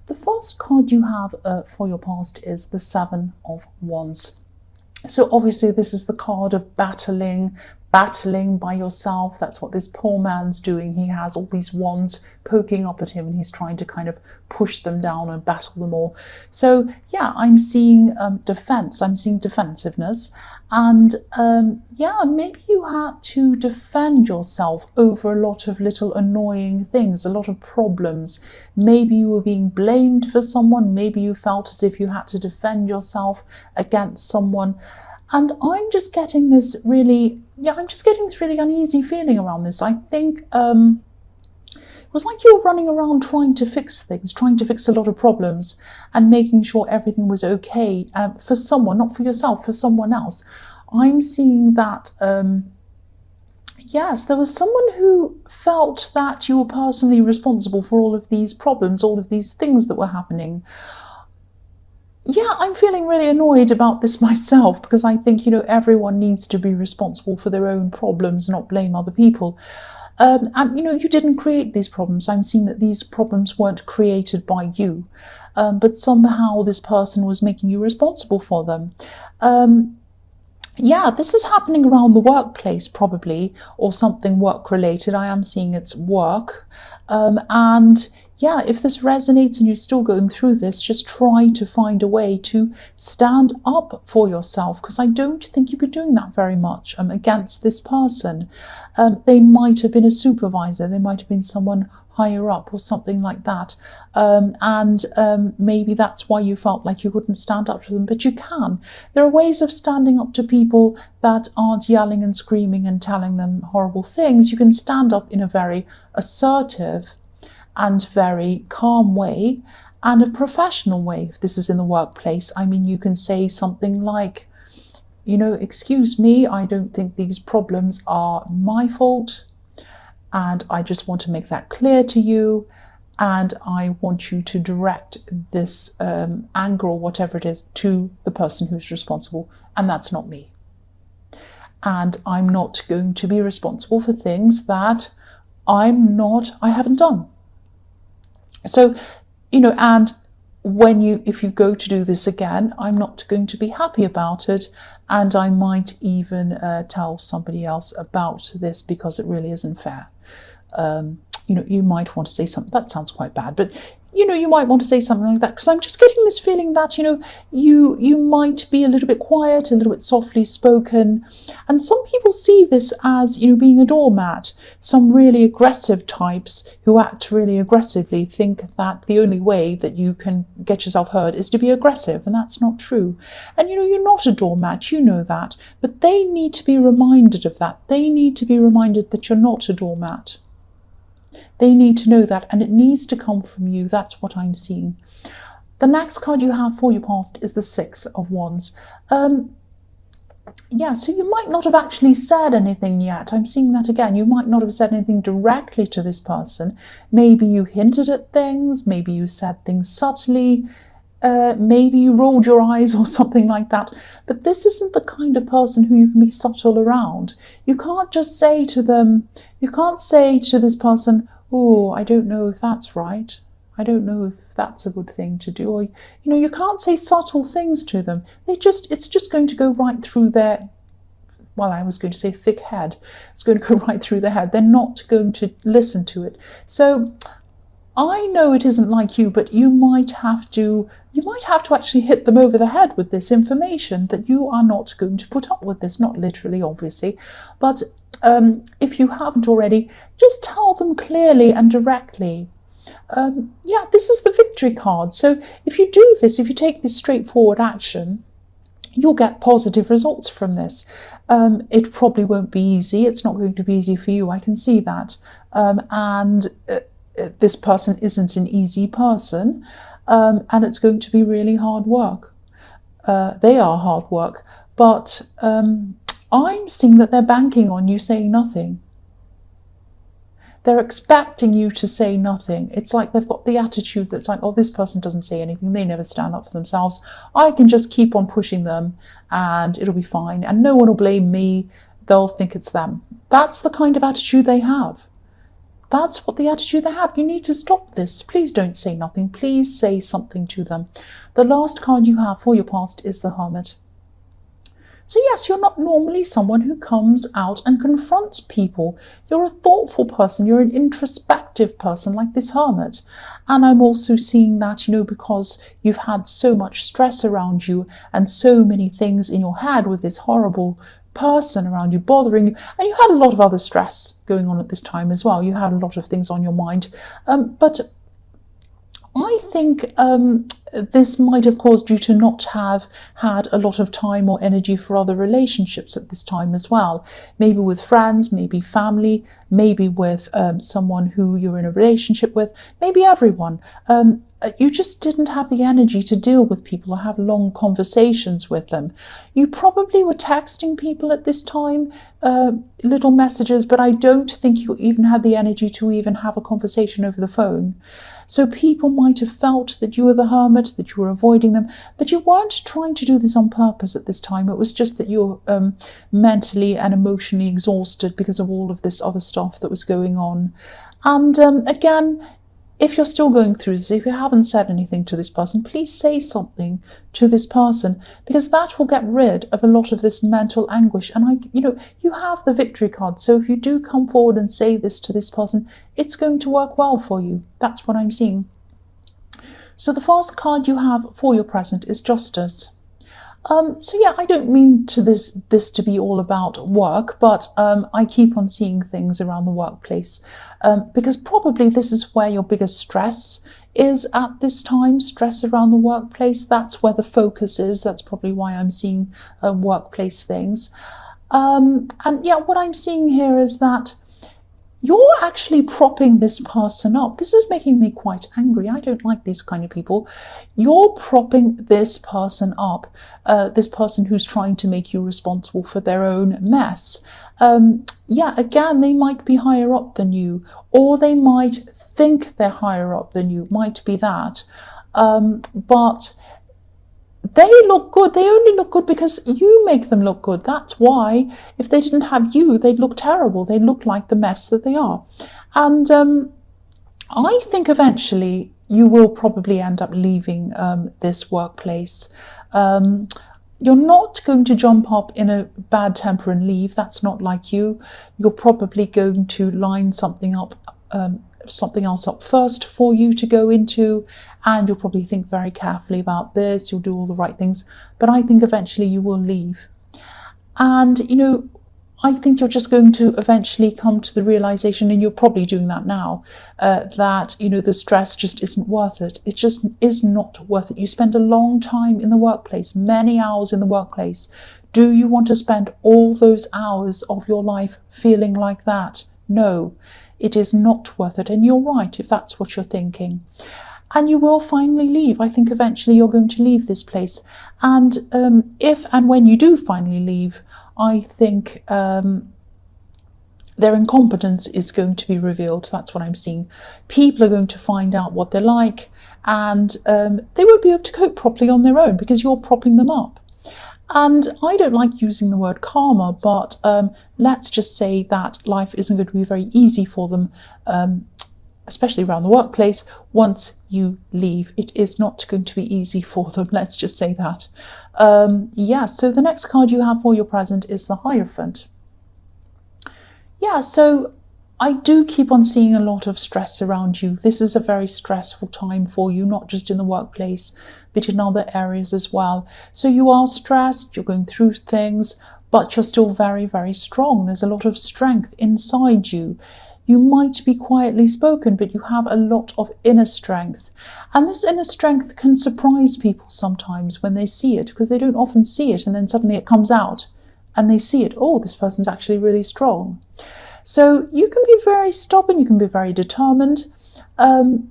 The first card you have for your past is the Seven of Wands. So obviously this is the card of battling by yourself. That's what this poor man's doing. He has all these wands poking up at him and he's trying to kind of push them down and battle them all. So yeah, I'm seeing defense, I'm seeing defensiveness, and yeah, maybe you had to defend yourself over a lot of little annoying things, a lot of problems. Maybe you were being blamed for someone, maybe you felt as if you had to defend yourself against someone. And I'm just getting this really, uneasy feeling around this. I think it was like you were running around trying to fix things, trying to fix a lot of problems and making sure everything was okay for someone, not for yourself, for someone else. I'm seeing that, yes, there was someone who felt that you were personally responsible for all of these problems, all of these things that were happening. Yeah, I'm feeling really annoyed about this myself, because I think, everyone needs to be responsible for their own problems, not blame other people. And, you didn't create these problems. I'm seeing that these problems weren't created by you, but somehow this person was making you responsible for them. Yeah, this is happening around the workplace probably, or something work-related. I am seeing it's work. And yeah, if this resonates and you're still going through this, just try to find a way to stand up for yourself, because I don't think you've been doing that very much against this person. They might have been a supervisor, they might have been someone higher up or something like that. Maybe that's why you felt like you couldn't stand up to them, but you can. There are ways of standing up to people that aren't yelling and screaming and telling them horrible things. You can stand up in a very assertive and very calm way, and a professional way. If this is in the workplace, I mean, you can say something like, excuse me, I don't think these problems are my fault, and I just want to make that clear to you, and I want you to direct this anger or whatever it is to the person who's responsible, and that's not me. And I'm not going to be responsible for things that I haven't done. So, and if you go to do this again, I'm not going to be happy about it, and I might even tell somebody else about this, because it really isn't fair. You might want to say something that sounds quite bad, but you might want to say something like that, because I'm just getting this feeling that you might be a little bit quiet, a little bit softly spoken, and some people see this as being a doormat. Some really aggressive types who act really aggressively think that the only way that you can get yourself heard is to be aggressive, and that's not true. And you're not a doormat, you know that, but they need to be reminded of that. They need to be reminded that you're not a doormat. They need to know that, and it needs to come from you. That's what I'm seeing. The next card you have for your past is the Six of Wands. Yeah, so you might not have actually said anything yet. I'm seeing that again. You might not have said anything directly to this person. Maybe you hinted at things. Maybe you said things subtly. Maybe you rolled your eyes or something like that. But this isn't the kind of person who you can be subtle around. You can't just say to them, you can't say to this person, oh, I don't know if that's right. I don't know if that's a good thing to do. Or, you can't say subtle things to them. It's just going to go right through their, well, I was going to say thick head. It's going to go right through their head. They're not going to listen to it. So I know it isn't like you, but you might have to actually hit them over the head with this information, that you are not going to put up with this, not literally, obviously, but if you haven't already, just tell them clearly and directly. Yeah, this is the victory card. So if you do this, if you take this straightforward action, you'll get positive results from this. It probably won't be easy. It's not going to be easy for you. I can see that. This person isn't an easy person, and it's going to be really hard work. They are hard work, but I'm seeing that they're banking on you saying nothing. They're expecting you to say nothing. It's like they've got the attitude that's like, oh, this person doesn't say anything. They never stand up for themselves. I can just keep on pushing them and it'll be fine. And no one will blame me. They'll think it's them. That's the kind of attitude they have. That's what the attitude they have. You need to stop this. Please don't say nothing. Please say something to them. The last card you have for your past is the Hermit. So yes, you're not normally someone who comes out and confronts people. You're a thoughtful person. You're an introspective person like this Hermit. And I'm also seeing that, because you've had so much stress around you and so many things in your head with this horrible person around you bothering you, and you had a lot of other stress going on at this time as well. You had a lot of things on your mind, but I think this might have caused you to not have had a lot of time or energy for other relationships at this time as well. Maybe with friends, maybe family, maybe with someone who you're in a relationship with, maybe everyone. You just didn't have the energy to deal with people or have long conversations with them. You probably were texting people at this time, little messages, but I don't think you even had the energy to even have a conversation over the phone. So people might have felt that you were the Hermit, that you were avoiding them, but you weren't trying to do this on purpose at this time. It was just that you were mentally and emotionally exhausted because of all of this other stuff that was going on. And again, if you're still going through this, if you haven't said anything to this person, please say something to this person, because that will get rid of a lot of this mental anguish. And you have the Victory card. So if you do come forward and say this to this person, it's going to work well for you. That's what I'm seeing. So the first card you have for your present is Justice. So yeah, I don't mean to this to be all about work, but I keep on seeing things around the workplace because probably this is where your biggest stress is at this time, stress around the workplace. That's where the focus is. That's probably why I'm seeing workplace things. And yeah, what I'm seeing here is that you're actually propping this person up. This is making me quite angry. I don't like these kind of people. You're propping this person up, this person who's trying to make you responsible for their own mess. Yeah, again, they might be higher up than you, or they might think they're higher up than you. Might be that. But they look good. They only look good because you make them look good. That's why if they didn't have you, they'd look terrible. They'd look like the mess that they are. And I think eventually you will probably end up leaving this workplace. You're not going to jump up in a bad temper and leave. That's not like you. You're probably going to line something else up first for you to go into, and you'll probably think very carefully about this. You'll do all the right things, but I think eventually you will leave. And I think you're just going to eventually come to the realization, and you're probably doing that now, that the stress just isn't worth it. It just is not worth it. You spend a long time in the workplace, many hours in the workplace. Do you want to spend all those hours of your life feeling like that? No. It is not worth it. And you're right if that's what you're thinking. And you will finally leave. I think eventually you're going to leave this place. And if and when you do finally leave, I think their incompetence is going to be revealed. That's what I'm seeing. People are going to find out what they're like, and they won't be able to cope properly on their own because you're propping them up. And I don't like using the word karma, but let's just say that life isn't going to be very easy for them, especially around the workplace. Once you leave, it is not going to be easy for them. Let's just say that. Yeah, so the next card you have for your present is the Hierophant. Yeah, so I do keep on seeing a lot of stress around you. This is a very stressful time for you, not just in the workplace, but in other areas as well. So you are stressed, you're going through things, but you're still very, very strong. There's a lot of strength inside you. You might be quietly spoken, but you have a lot of inner strength. And this inner strength can surprise people sometimes when they see it, because they don't often see it, and then suddenly it comes out and they see it. Oh, this person's actually really strong. So you can be very stubborn, you can be very determined. I'm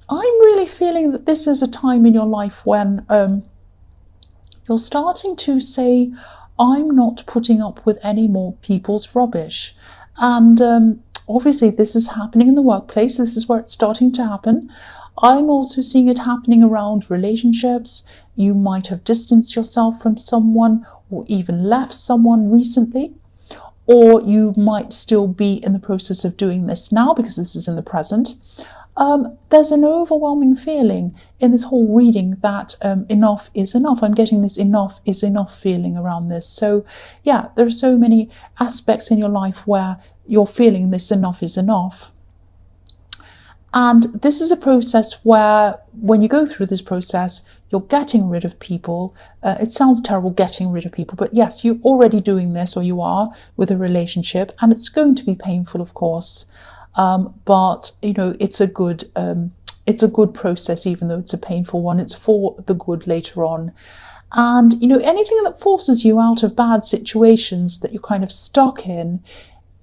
really feeling that this is a time in your life when you're starting to say, I'm not putting up with any more people's rubbish. And obviously this is happening in the workplace. This is where it's starting to happen. I'm also seeing it happening around relationships. You might have distanced yourself from someone or even left someone recently. or you might still be in the process of doing this now because this is in the present. There's an overwhelming feeling in this whole reading that enough is enough. I'm getting this enough is enough feeling around this. So yeah, there are so many aspects in your life where you're feeling this enough is enough. And this is a process where when you go through this process, you're getting rid of people. It sounds terrible, getting rid of people, but yes, you're already doing this, or you are, with a relationship, and it's going to be painful, of course. But you know, it's a good process, even though it's a painful one. It's for the good later on. And you know, anything that forces you out of bad situations that you're kind of stuck in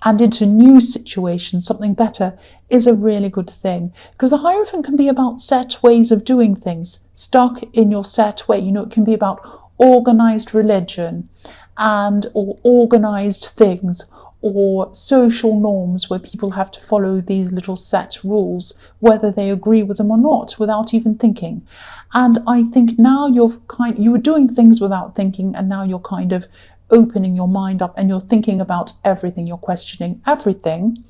and into new situations, something better, is a really good thing. Because the Hierophant can be about set ways of doing things, stuck in your set way. You know, it can be about organized religion or organized things, or social norms where people have to follow these little set rules, whether they agree with them or not, without even thinking. And I think now you were doing things without thinking, and now you're kind of opening your mind up and you're thinking about everything, you're questioning everything.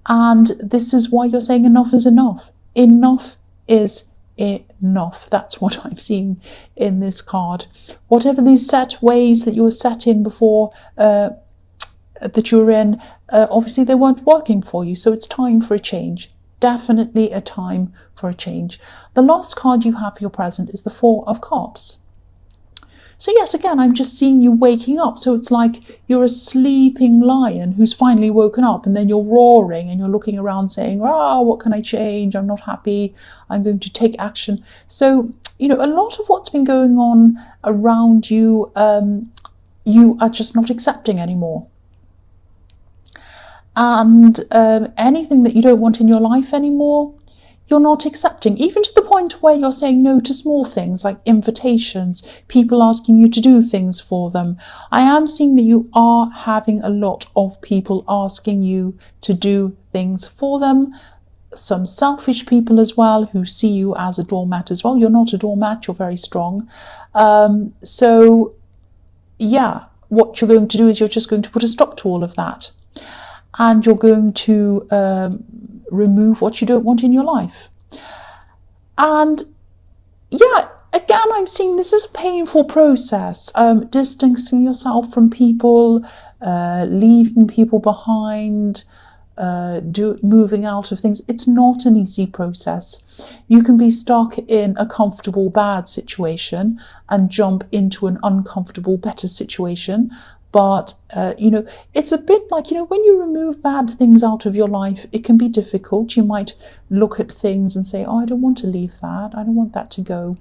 And this is why you're saying enough is enough. Enough is enough. That's what I'm seeing in this card. Whatever these set ways that you were set in before, that you're in, obviously they weren't working for you, so it's time for a change. Definitely a time for a change. The last card you have for your present is the Four of Cups. So yes, again, I'm just seeing you waking up. So it's like you're a sleeping lion who's finally woken up, and then you're roaring and you're looking around saying, oh, what can I change? I'm not happy. I'm going to take action. So, you know, a lot of what's been going on around you, you are just not accepting anymore. And anything that you don't want in your life anymore, you're not accepting, even to the point where you're saying no to small things like invitations, people asking you to do things for them. I am seeing that you are having a lot of people asking you to do things for them. Some selfish people as well, who see you as a doormat as well. You're not a doormat, you're very strong. So yeah, what you're going to do is you're just going to put a stop to all of that. And you're going to remove what you don't want in your life. And yeah, again, I'm seeing this is a painful process. Distancing yourself from people, leaving people behind, moving out of things. It's not an easy process. You can be stuck in a comfortable bad situation and jump into an uncomfortable better situation. But, you know, it's a bit like, you know, when you remove bad things out of your life, it can be difficult. You might look at things and say, oh, I don't want to leave that. I don't want that to go.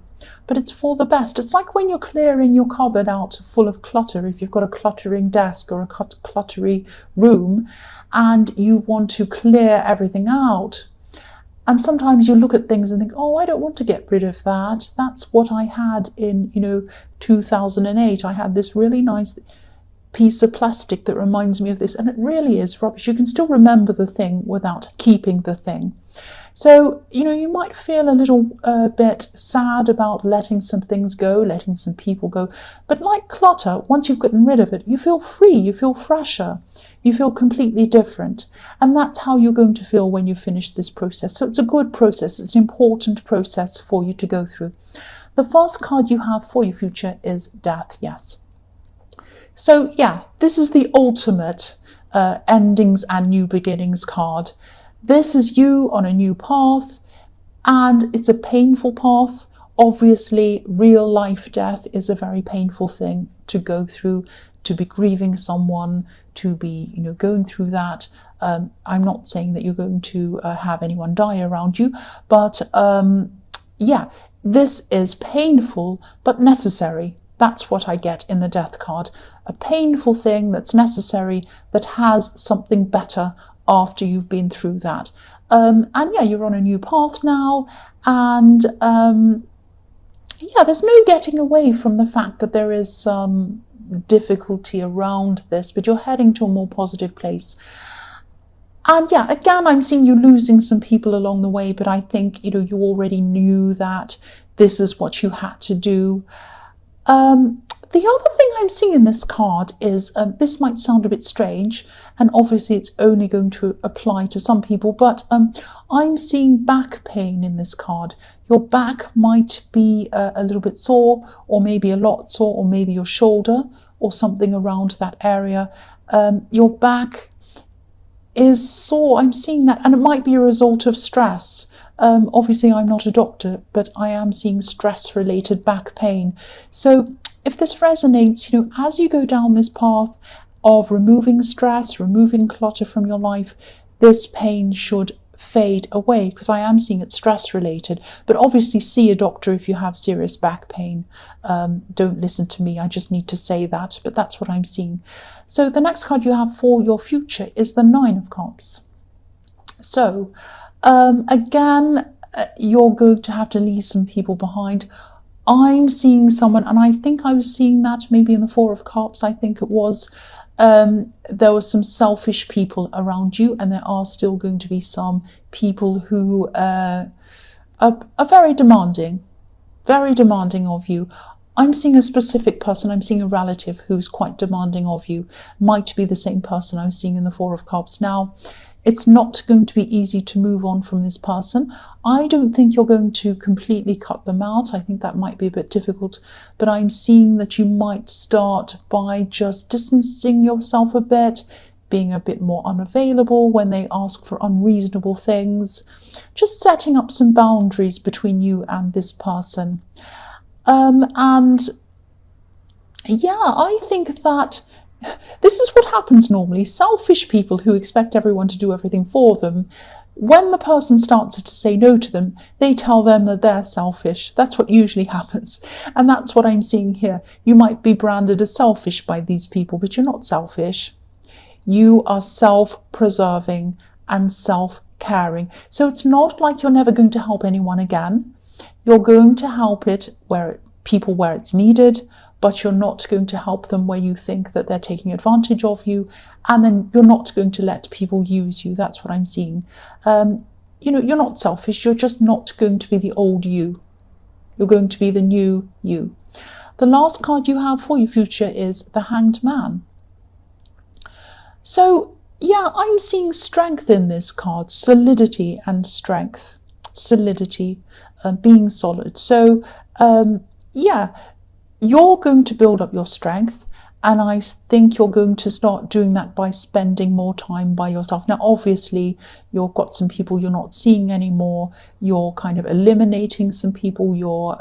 But it's for the best. It's like when you're clearing your cupboard out full of clutter, if you've got a cluttering desk or a cluttery room and you want to clear everything out. And sometimes you look at things and think, oh, I don't want to get rid of that. That's what I had in, you know, 2008. I had this really nice piece of plastic that reminds me of this, and it really is rubbish. You can still remember the thing without keeping the thing. So, you know, you might feel a little bit sad about letting some things go, letting some people go. But like clutter, once you've gotten rid of it, you feel free, you feel fresher, you feel completely different. And that's how you're going to feel when you finish this process. So it's a good process. It's an important process for you to go through. The first card you have for your future is Death, yes. So yeah, this is the ultimate endings and new beginnings card. This is you on a new path, and it's a painful path. Obviously, real life death is a very painful thing to go through, to be grieving someone, to be, you know, going through that. I'm not saying that you're going to have anyone die around you, but yeah, this is painful but necessary. That's what I get in the Death card. A painful thing that's necessary, that has something better after you've been through that. And yeah, you're on a new path now. And yeah, there's no getting away from the fact that there is some difficulty around this, but you're heading to a more positive place. And yeah, again, I'm seeing you losing some people along the way, but I think, you know, you already knew that this is what you had to do. The other thing I'm seeing in this card is, this might sound a bit strange, and obviously it's only going to apply to some people, but I'm seeing back pain in this card. Your back might be a little bit sore, or maybe a lot sore, or maybe your shoulder or something around that area. Your back is sore. I'm seeing that, and it might be a result of stress. Obviously, I'm not a doctor, but I am seeing stress-related back pain. So if this resonates, as you go down this path of removing stress, removing clutter from your life, this pain should fade away, because I am seeing it stress related. But obviously see a doctor if you have serious back pain. Don't listen to me, I just need to say that, but that's what I'm seeing. So the next card you have for your future is the Nine of Cups. So again, you're going to have to leave some people behind. I'm seeing someone, and I think I was seeing that maybe in the Four of Cups, I think it was. There were some selfish people around you, and there are still going to be some people who are very demanding of you. I'm seeing a specific person. I'm seeing a relative who's quite demanding of you. Might be the same person I'm seeing in the Four of Cups. Now, it's not going to be easy to move on from this person. I don't think you're going to completely cut them out. I think that might be a bit difficult, but I'm seeing that you might start by just distancing yourself a bit, being a bit more unavailable when they ask for unreasonable things, just setting up some boundaries between you and this person. And yeah, I think that this is what happens normally. Selfish people who expect everyone to do everything for them, when the person starts to say no to them, they tell them that they're selfish. That's what usually happens. And that's what I'm seeing here. You might be branded as selfish by these people, but you're not selfish. You are self-preserving and self-caring. So it's not like you're never going to help anyone again. You're going to help people where it's needed, but you're not going to help them where you think that they're taking advantage of you, and then you're not going to let people use you. That's what I'm seeing. You're not selfish, you're just not going to be the old you. You're going to be the new you. The last card you have for your future is the Hanged Man. So, yeah, I'm seeing strength in this card, solidity and strength. Solidity, being solid. So, yeah, you're going to build up your strength, and I think you're going to start doing that by spending more time by yourself. Now, obviously, you've got some people you're not seeing anymore. You're kind of eliminating some people. You're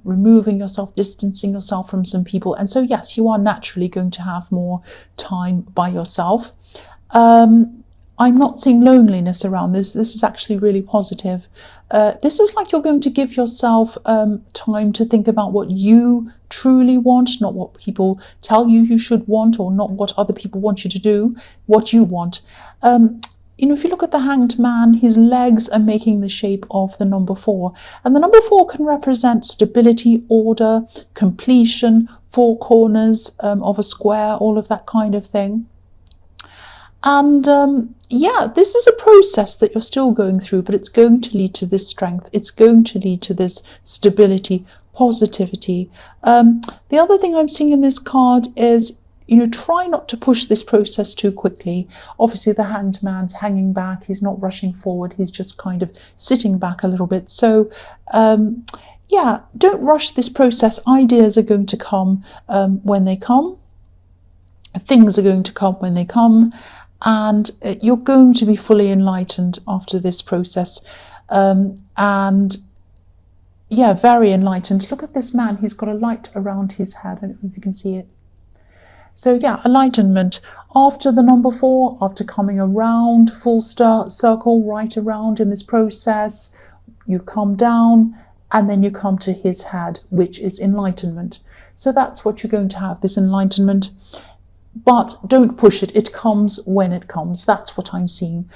removing yourself, distancing yourself from some people. And so, yes, you are naturally going to have more time by yourself. I'm not seeing loneliness around this. This is actually really positive. This is like you're going to give yourself time to think about what you truly want, not what people tell you you should want, or not what other people want you to do, what you want. If you look at the Hanged Man, his legs are making the shape of the number 4. And the number 4 can represent stability, order, completion, 4 corners of a square, all of that kind of thing. And yeah, this is a process that you're still going through, but it's going to lead to this strength. It's going to lead to this stability, positivity. The other thing I'm seeing in this card is, try not to push this process too quickly. Obviously, the Hanged Man's hanging back. He's not rushing forward. He's just kind of sitting back a little bit. So, yeah, don't rush this process. Ideas are going to come when they come. Things are going to come when they come. And you're going to be fully enlightened after this process. And yeah, very enlightened. Look at this man. He's got a light around his head. I don't know if you can see it. So yeah, enlightenment. After the number 4, after coming around, full circle, right around in this process, you come down and then you come to his head, which is enlightenment. So that's what you're going to have, this enlightenment. But don't push it. It comes when it comes. That's what I'm seeing.